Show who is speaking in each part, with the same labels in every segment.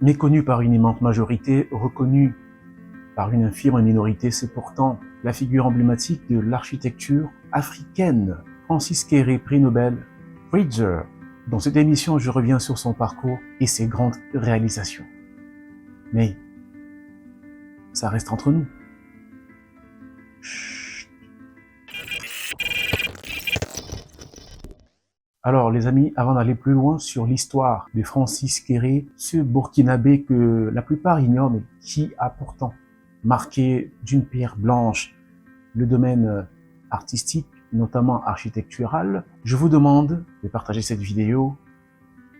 Speaker 1: Méconnu par une immense majorité, reconnu par une infime minorité, c'est pourtant la figure emblématique de l'architecture africaine. Francis Kéré, prix Nobel, Bridger. Dans cette émission, je reviens sur son parcours et ses grandes réalisations. Mais ça reste entre nous. Chut. Alors les amis, avant d'aller plus loin sur l'histoire de Francis Kéré, ce Burkinabé que la plupart ignorent, mais qui a pourtant marqué d'une pierre blanche le domaine artistique, notamment architectural, je vous demande de partager cette vidéo,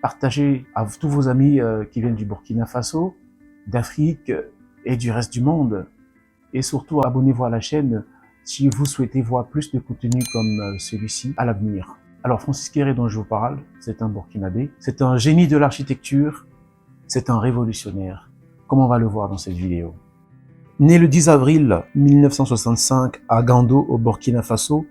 Speaker 1: partagez à tous vos amis qui viennent du Burkina Faso, d'Afrique et du reste du monde, et surtout abonnez-vous à la chaîne si vous souhaitez voir plus de contenu comme celui-ci à l'avenir. Alors Francis Kéré dont je vous parle, c'est un Burkinabé, c'est un génie de l'architecture, c'est un révolutionnaire, comme on va le voir dans cette vidéo. Né le 10 avril 1965 à Gando au Burkina Faso,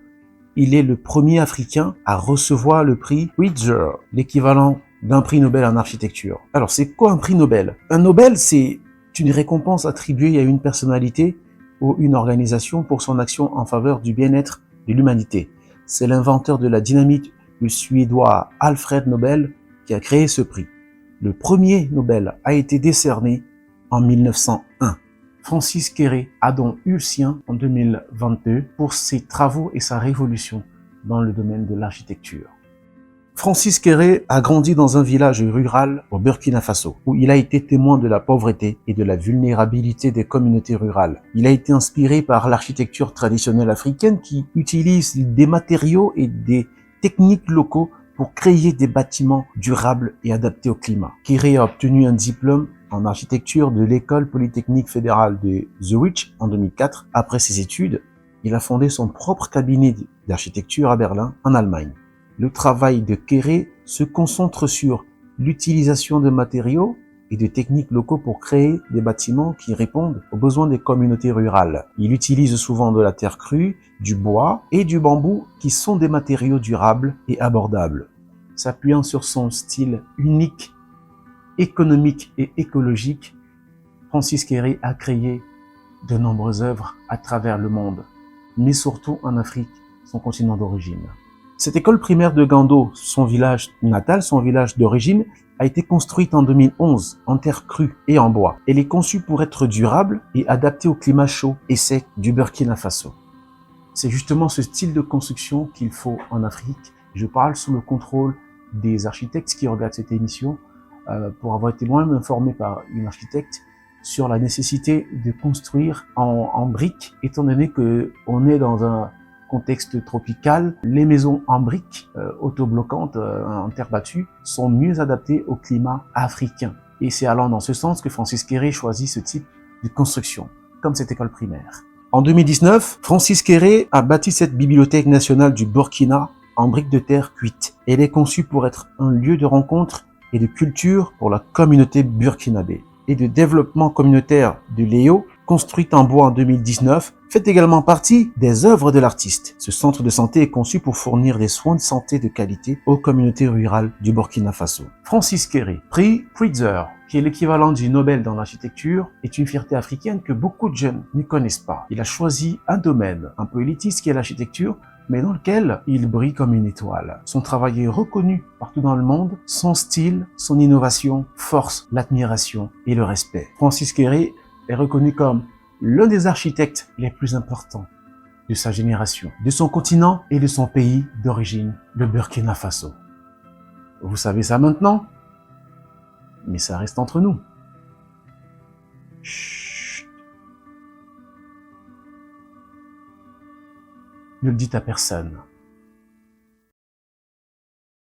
Speaker 1: il est le premier Africain à recevoir le prix Bridger, l'équivalent d'un prix Nobel en architecture. Alors c'est quoi un prix Nobel? Un Nobel, c'est une récompense attribuée à une personnalité ou une organisation pour son action en faveur du bien-être de l'humanité. C'est l'inventeur de la dynamite, le Suédois Alfred Nobel, qui a créé ce prix. Le premier Nobel a été décerné en 1901. Francis Kéré a donc eu le sien en 2022 pour ses travaux et sa révolution dans le domaine de l'architecture. Francis Kéré a grandi dans un village rural au Burkina Faso, où il a été témoin de la pauvreté et de la vulnérabilité des communautés rurales. Il a été inspiré par l'architecture traditionnelle africaine qui utilise des matériaux et des techniques locaux pour créer des bâtiments durables et adaptés au climat. Kéré a obtenu un diplôme en architecture de l'école polytechnique fédérale de Zurich en 2004. Après ses études, il a fondé son propre cabinet d'architecture à Berlin, en Allemagne. Le travail de Kéré se concentre sur l'utilisation de matériaux et de techniques locaux pour créer des bâtiments qui répondent aux besoins des communautés rurales. Il utilise souvent de la terre crue, du bois et du bambou qui sont des matériaux durables et abordables. S'appuyant sur son style unique, économique et écologique, Francis Kéré a créé de nombreuses œuvres à travers le monde, mais surtout en Afrique, son continent d'origine. Cette école primaire de Gando, son village natal, son village d'origine, a été construite en 2011 en terre crue et en bois. Elle est conçue pour être durable et adaptée au climat chaud et sec du Burkina Faso. C'est justement ce style de construction qu'il faut en Afrique. Je parle sous le contrôle des architectes qui regardent cette émission pour avoir été moi-même informé par une architecte sur la nécessité de construire en briques, étant donné qu'on est dans un contexte tropical. Les maisons en briques autobloquantes en terre battue sont mieux adaptées au climat africain. Et c'est allant dans ce sens que Francis Kéré choisit ce type de construction, comme cette école primaire. En 2019, Francis Kéré a bâti cette bibliothèque nationale du Burkina en briques de terre cuites. Elle est conçue pour être un lieu de rencontre et de culture pour la communauté burkinabé et de développement communautaire de Léo, construite en bois en 2019, fait également partie des œuvres de l'artiste. Ce centre de santé est conçu pour fournir des soins de santé de qualité aux communautés rurales du Burkina Faso. Francis Kéré, prix Bridger, qui est l'équivalent du Nobel dans l'architecture, est une fierté africaine que beaucoup de jeunes ne connaissent pas. Il a choisi un domaine un peu élitiste qui est l'architecture, mais dans lequel il brille comme une étoile. Son travail est reconnu partout dans le monde, son style, son innovation forcent l'admiration et le respect. Francis Kéré est reconnu comme l'un des architectes les plus importants de sa génération, de son continent et de son pays d'origine, le Burkina Faso. Vous savez ça maintenant, mais ça reste entre nous. Chut. Ne le dites à personne.